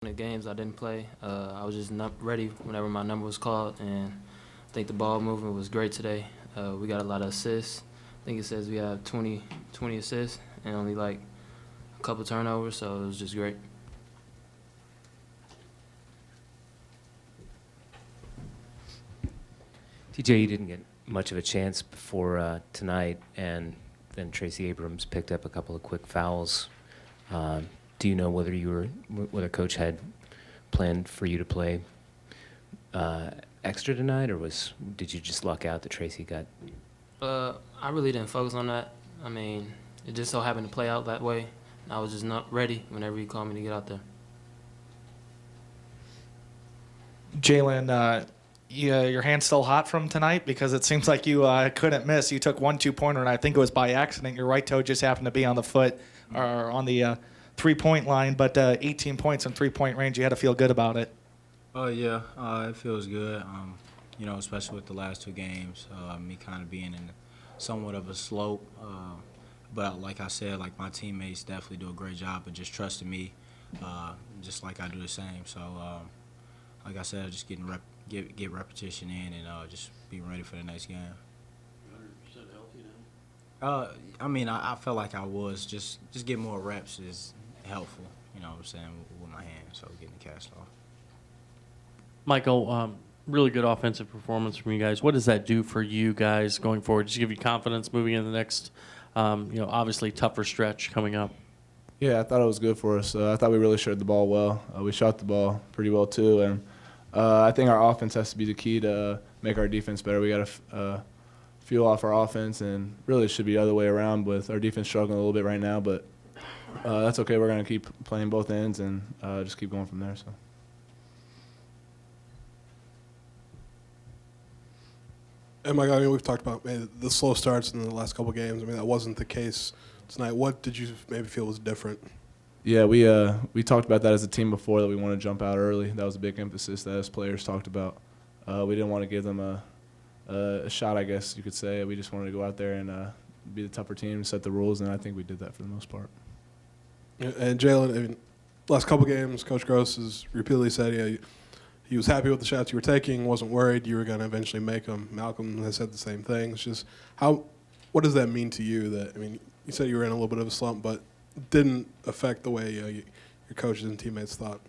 The games I didn't play, I was just not ready whenever my number was called, and I think the ball movement was great today. We got a lot of assists. I think it says we have 20 assists and only like a couple turnovers, so it was just great. TJ, you didn't get much of a chance before tonight, and then Tracy Abrams picked up a couple of quick fouls. Do you know whether Coach had planned for you to play extra tonight, or did you just luck out that Tracy got? I really didn't focus on that. I mean, it just so happened to play out that way. I was just not ready whenever he called me to get out there. Jalen, your hand's still hot from tonight because it seems like you couldn't miss. You took 1 2-pointer, and I think it was by accident. Your right toe just happened to be on the foot or on the three-point line, but 18 points in three-point range. You had to feel good about it. Oh, yeah, it feels good, especially with the last 2 games, me kind of being in somewhat of a slope. But like I said, like my teammates definitely do a great job of just trusting me, just like I do the same. So, like I said, just get repetition in and just being ready for the next game. 100% healthy now? I felt like I was. Just getting more reps is helpful, you know what I'm saying, with my hand, so getting the cast off. Michael, really good offensive performance from you guys. What does that do for you guys going forward? Does it give you confidence moving into the next, obviously tougher stretch coming up? Yeah, I thought it was good for us. I thought we really shared the ball well. We shot the ball pretty well too, and I think our offense has to be the key to make our defense better. We got to fuel off our offense, and really it should be the other way around with our defense struggling a little bit right now, but that's okay. We're going to keep playing both ends and just keep going from there. So. And Michael, we've talked about maybe the slow starts in the last couple games. I mean, that wasn't the case tonight. What did you maybe feel was different? Yeah, we talked about that as a team before, that we want to jump out early. That was a big emphasis that us players talked about. We didn't want to give them a shot, I guess you could say. We just wanted to go out there and be the tougher team and set the rules, and I think we did that for the most part. And Jalen, I mean, last couple games, Coach Groce has repeatedly said he was happy with the shots you were taking, wasn't worried you were going to eventually make them. Malcolm has said the same thing. It's just what does that mean to you? That, I mean, you said you were in a little bit of a slump, but didn't affect the way your coaches and teammates thought.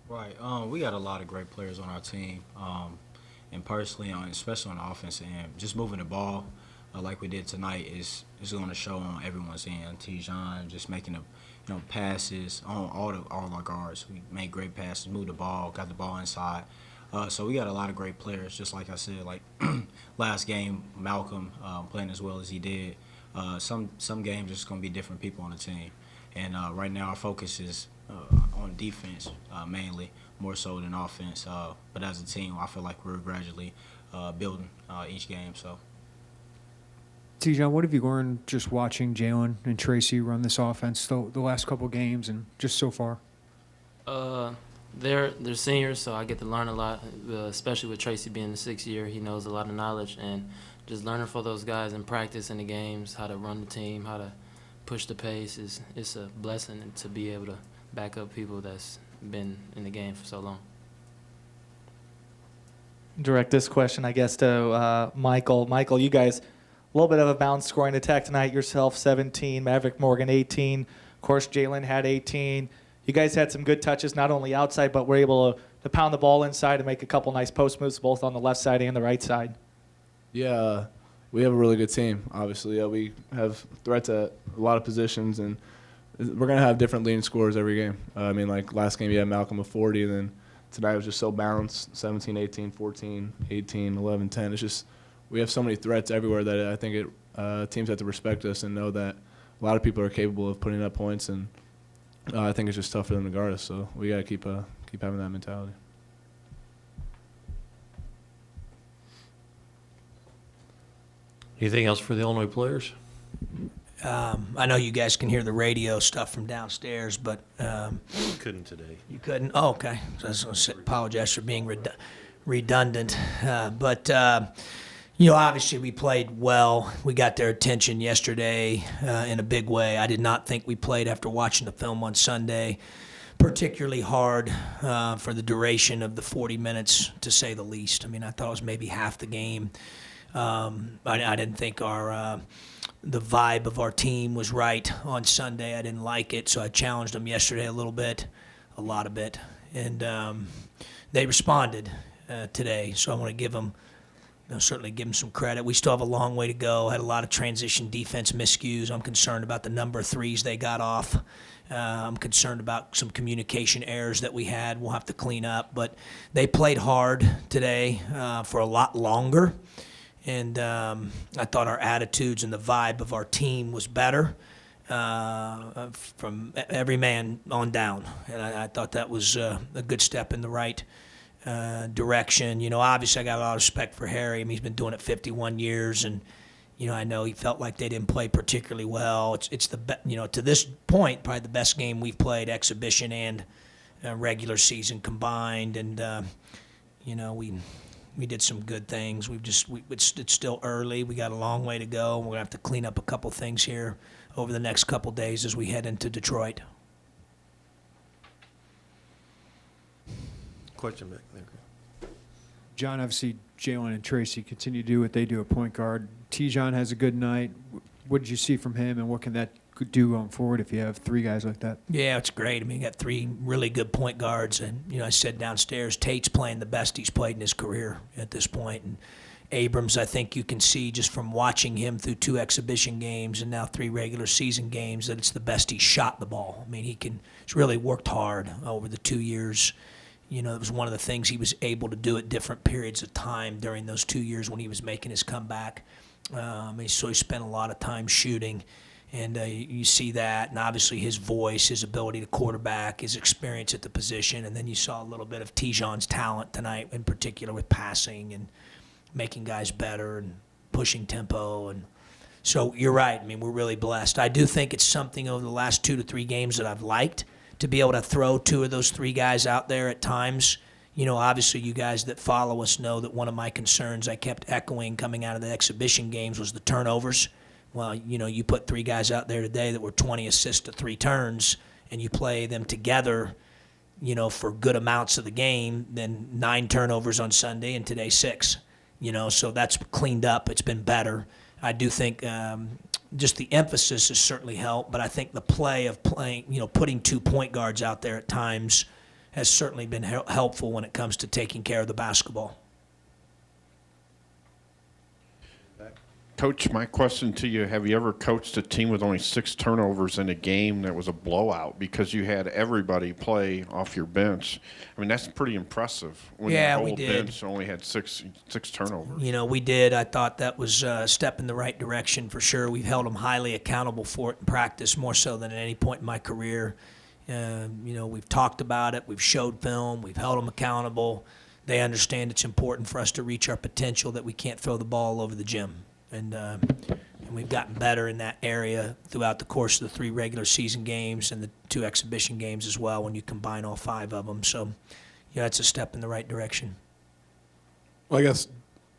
Right. We got a lot of great players on our team, and personally, especially on the offensive end, just moving the ball like we did tonight is going to show on everyone's end. Tijon just making the passes on all our guards. We made great passes, moved the ball, got the ball inside. So we got a lot of great players. Just like I said, like last game, Malcolm playing as well as he did. Some games it's going to be different people on the team. And right now our focus is on defense mainly, more so than offense. But as a team, I feel like we're gradually building each game. So. Tijon, what have you learned just watching Jalen and Tracy run this offense the last couple games and just so far? They're seniors, so I get to learn a lot, especially with Tracy being the 6th year. He knows a lot of knowledge, and just learning for those guys in practice in the games, how to run the team, how to push the pace, it's a blessing to be able to back up people that's been in the game for so long. Direct this question, I guess, to Michael. Michael, you guys, a little bit of a balanced scoring attack tonight. Yourself, 17, Maverick Morgan, 18. Of course, Jalen had 18. You guys had some good touches, not only outside, but were able to pound the ball inside and make a couple nice post moves, both on the left side and the right side. Yeah, we have a really good team, obviously. We have threats at a lot of positions, and we're going to have different leading scorers every game. Like last game you had Malcolm with 40, and then tonight was just so balanced, 17, 18, 14, 18, 11, 10. It's just we have so many threats everywhere that I think teams have to respect us and know that a lot of people are capable of putting up points, and I think it's just tough for them to guard us. So we got to keep having that mentality. Anything else for the Illinois players? I know you guys can hear the radio stuff from downstairs, but Couldn't today. you couldn't. Oh, okay. So I was going to apologize for being redundant, but obviously we played well. We got their attention yesterday in a big way. I did not think we played after watching the film on Sunday. particularly hard for the duration of the 40 minutes, to say the least. I mean, I thought it was maybe half the game. I didn't think the vibe of our team was right on Sunday. I didn't like it, so I challenged them yesterday a lot of it, and they responded today. So I want to give them, certainly give them some credit. We still have a long way to go. Had a lot of transition defense miscues. I'm concerned about the number of threes they got off. I'm concerned about some communication errors that we had. We'll have to clean up, but they played hard today for a lot longer. And I thought our attitudes and the vibe of our team was better from every man on down. And I thought that was a good step in the right direction. Obviously I got a lot of respect for Harry. I mean, he's been doing it 51 years, and I know he felt like they didn't play particularly well. It's to this point probably the best game we've played, exhibition and regular season combined. And we did some good things. It's still early. We got a long way to go. We're gonna have to clean up a couple things here over the next couple days as we head into Detroit. Question back there. John, obviously Jalen and Tracy continue to do what they do at point guard. T-John has a good night. What did you see from him, and what can that do going forward if you have three guys like that? Yeah, it's great. I mean, you got three really good point guards, and I said downstairs, Tate's playing the best he's played in his career at this point, and Abrams, I think you can see just from watching him through 2 exhibition games and now 3 regular season games that it's the best he's shot the ball. I mean, he's really worked hard over the 2 years. It was one of the things he was able to do at different periods of time during those 2 years when he was making his comeback. So he spent a lot of time shooting. And you see that, and obviously his voice, his ability to quarterback, his experience at the position, and then you saw a little bit of T-John's talent tonight, in particular with passing and making guys better and pushing tempo. And so you're right. I mean, we're really blessed. I do think it's something over the last 2 to 3 games that I've liked, to be able to throw 2 of those 3 guys out there at times. Obviously you guys that follow us know that one of my concerns I kept echoing coming out of the exhibition games was the turnovers. Well, you put 3 guys out there today that were 20 assists to 3 turns, and you play them together, for good amounts of the game, then 9 turnovers on Sunday, and today 6. So that's cleaned up. It's been better. I do think just the emphasis has certainly helped, but I think the play of putting 2 point guards out there at times has certainly been helpful when it comes to taking care of the basketball. Coach, my question to you, have you ever coached a team with only 6 turnovers in a game that was a blowout because you had everybody play off your bench? I mean, that's pretty impressive when your whole bench only had six turnovers. We did. I thought that was a step in the right direction for sure. We've held them highly accountable for it in practice, more so than at any point in my career. We've talked about it. We've showed film. We've held them accountable. They understand it's important for us to reach our potential, that we can't throw the ball all over the gym. And we've gotten better in that area throughout the course of the 3 regular season games and the 2 exhibition games as well when you combine all 5 of them. So, that's a step in the right direction. Well, I guess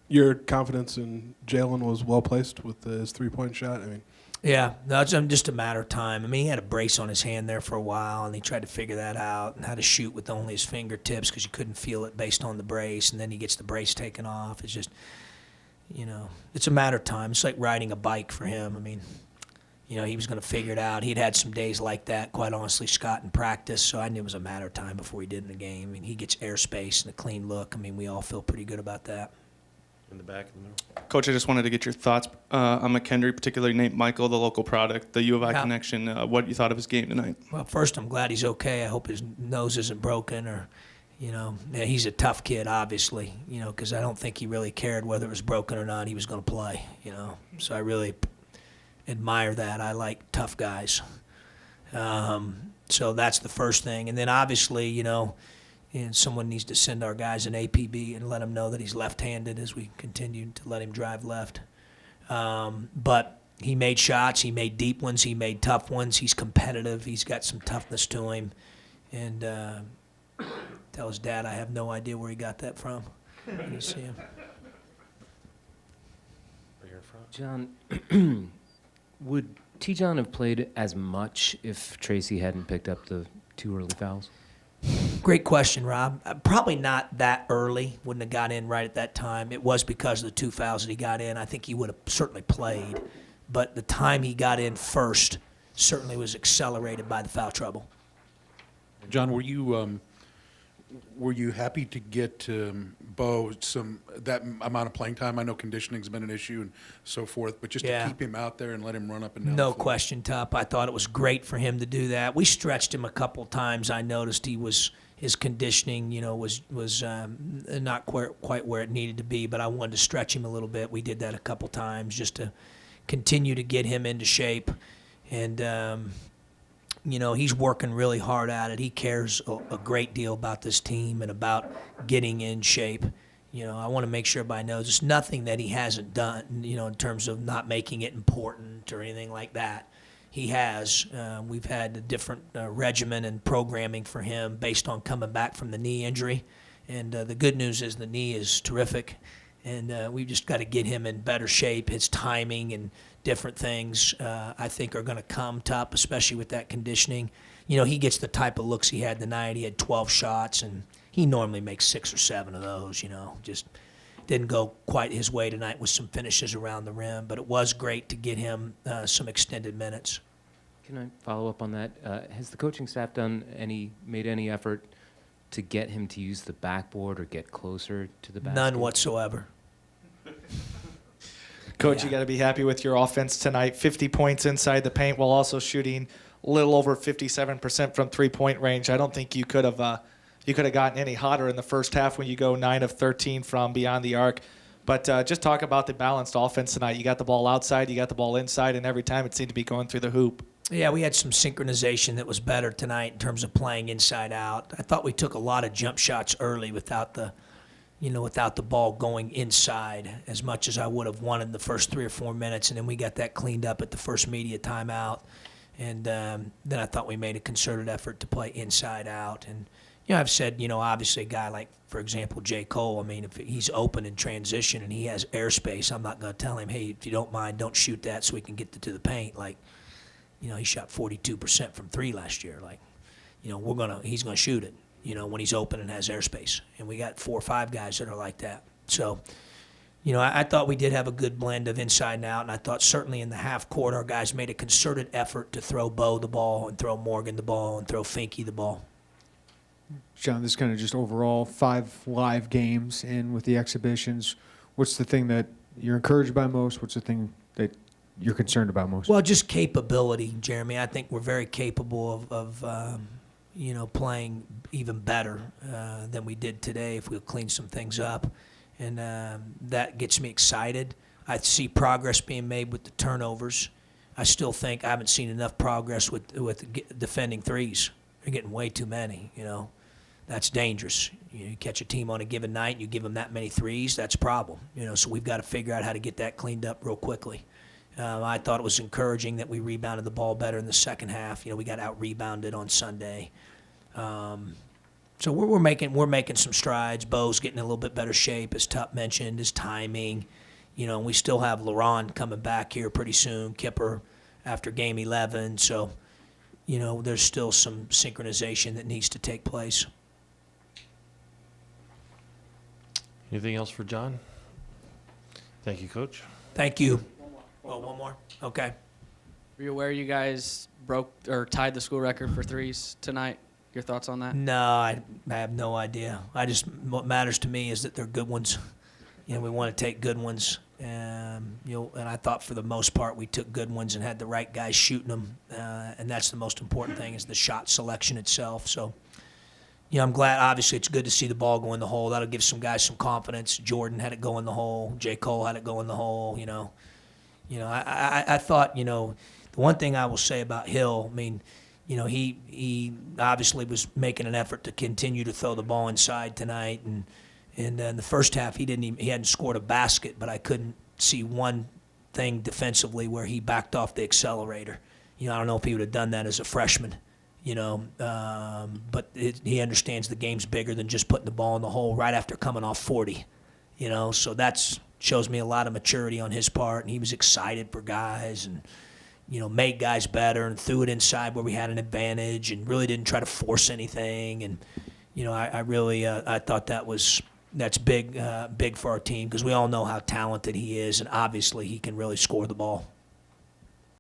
your confidence in Jalen was well placed with his 3-point shot. I mean, yeah, no, it's just a matter of time. I mean, he had a brace on his hand there for a while, and he tried to figure that out and how to shoot with only his fingertips because you couldn't feel it based on the brace, and then he gets the brace taken off. It's just, it's a matter of time. It's like riding a bike for him. I mean, he was going to figure it out. He'd had some days like that, quite honestly, Scott, in practice, so I knew it was a matter of time before he did in the game. I mean, he gets airspace and a clean look. I mean, we all feel pretty good about that. In the back, in the middle. Coach, I just wanted to get your thoughts on McKendree, particularly Nate Michael, the local product, the U of I Yeah. connection, what you thought of his game tonight. Well, first, I'm glad he's okay. I hope his nose isn't broken or, yeah, he's a tough kid, obviously, because I don't think he really cared whether it was broken or not. He was going to play, So I really admire that. I like tough guys. So that's the first thing. And then obviously, and someone needs to send our guys an APB and let him know that he's left-handed as we continue to let him drive left. But he made shots. He made deep ones. He made tough ones. He's competitive. He's got some toughness to him. And tell his dad I have no idea where he got that from. When you see him. John, would T-John have played as much if Tracy hadn't picked up the 2 early fouls? Great question, Rob. Probably not that early. Wouldn't have got in right at that time. It was because of the 2 fouls that he got in. I think he would have certainly played. But the time he got in first certainly was accelerated by the foul trouble. John, were you happy to get Bo that amount of playing time? I know conditioning's been an issue and so forth, but just to keep him out there and let him run up and down. No the floor. question, Tup. I thought it was great for him to do that. We stretched him a couple times. I noticed his conditioning, was not quite where it needed to be, but I wanted to stretch him a little bit. We did that a couple times just to continue to get him into shape, and he's working really hard at it. He cares a great deal about this team and about getting in shape. I want to make sure everybody knows there's nothing that he hasn't done, in terms of not making it important or anything like that. He has. We've had a different regimen and programming for him based on coming back from the knee injury. And the good news is the knee is terrific. And we've just got to get him in better shape. His timing and different things, I think, are going to come top, especially with that conditioning. He gets the type of looks he had tonight. He had 12 shots, and he normally makes 6 or 7 of those, Just didn't go quite his way tonight with some finishes around the rim, but it was great to get him some extended minutes. Can I follow up on that? Has the coaching staff made any effort to get him to use the backboard or get closer to the basket? None whatsoever. Coach, you got to be happy with your offense tonight. 50 points inside the paint while also shooting a little over 57% from three-point range. I don't think you could have gotten any hotter in the first half when you go 9 of 13 from beyond the arc. But just talk about the balanced offense tonight. You got the ball outside, you got the ball inside, and every time it seemed to be going through the hoop. Yeah, we had some synchronization that was better tonight in terms of playing inside out. I thought we took a lot of jump shots early without the ball going inside as much as I would have wanted the first 3 or 4 minutes, and then we got that cleaned up at the first media timeout. And then I thought we made a concerted effort to play inside out. And, I've said, obviously a guy like, for example, J. Cole, if he's open in transition and he has airspace, I'm not going to tell him, hey, if you don't mind, don't shoot that so we can get to the paint. He shot 42% from 3 last year. He's going to shoot it, when he's open and has airspace. And we got 4 or 5 guys that are like that. So, I thought we did have a good blend of inside and out, and I thought certainly in the half court our guys made a concerted effort to throw Bo the ball and throw Morgan the ball and throw Finke the ball. John, this kind of just overall 5 live games, and with the exhibitions, what's the thing that you're encouraged by most? What's the thing that you're concerned about most? Well, just capability, Jeremy. I think we're very capable of playing even better than we did today if we'll clean some things up. And that gets me excited. I see progress being made with the turnovers. I still think I haven't seen enough progress with defending threes. They're getting way too many, That's dangerous. You catch a team on a given night, and you give them that many threes, that's a problem. So we've got to figure out how to get that cleaned up real quickly. I thought it was encouraging that we rebounded the ball better in the second half. We got out-rebounded on Sunday. So we're making some strides. Bo's getting in a little bit better shape, as Tup mentioned, his timing. And we still have LaRon coming back here pretty soon, Kipper after game 11. So, there's still some synchronization that needs to take place. Anything else for John? Thank you, Coach. Thank you. One more? Okay. Were you aware you guys broke or tied the school record for threes tonight? Your thoughts on that? No, I have no idea. What matters to me is that they're good ones. We want to take good ones. And I thought for the most part we took good ones and had the right guys shooting them. And that's the most important thing is the shot selection itself. So, I'm glad. Obviously, it's good to see the ball go in the hole. That'll give some guys some confidence. Jordan had it go in the hole. J. Cole had it go in the hole. I thought, the one thing I will say about Hill, he obviously was making an effort to continue to throw the ball inside tonight, and in the first half he hadn't scored a basket, but I couldn't see one thing defensively where he backed off the accelerator. I don't know if he would have done that as a freshman, but he understands the game's bigger than just putting the ball in the hole right after coming off 40, so that's shows me a lot of maturity on his part, and he was excited for guys, and made guys better and threw it inside where we had an advantage and really didn't try to force anything. And, I really I thought that's big for our team because we all know how talented he is, and obviously he can really score the ball.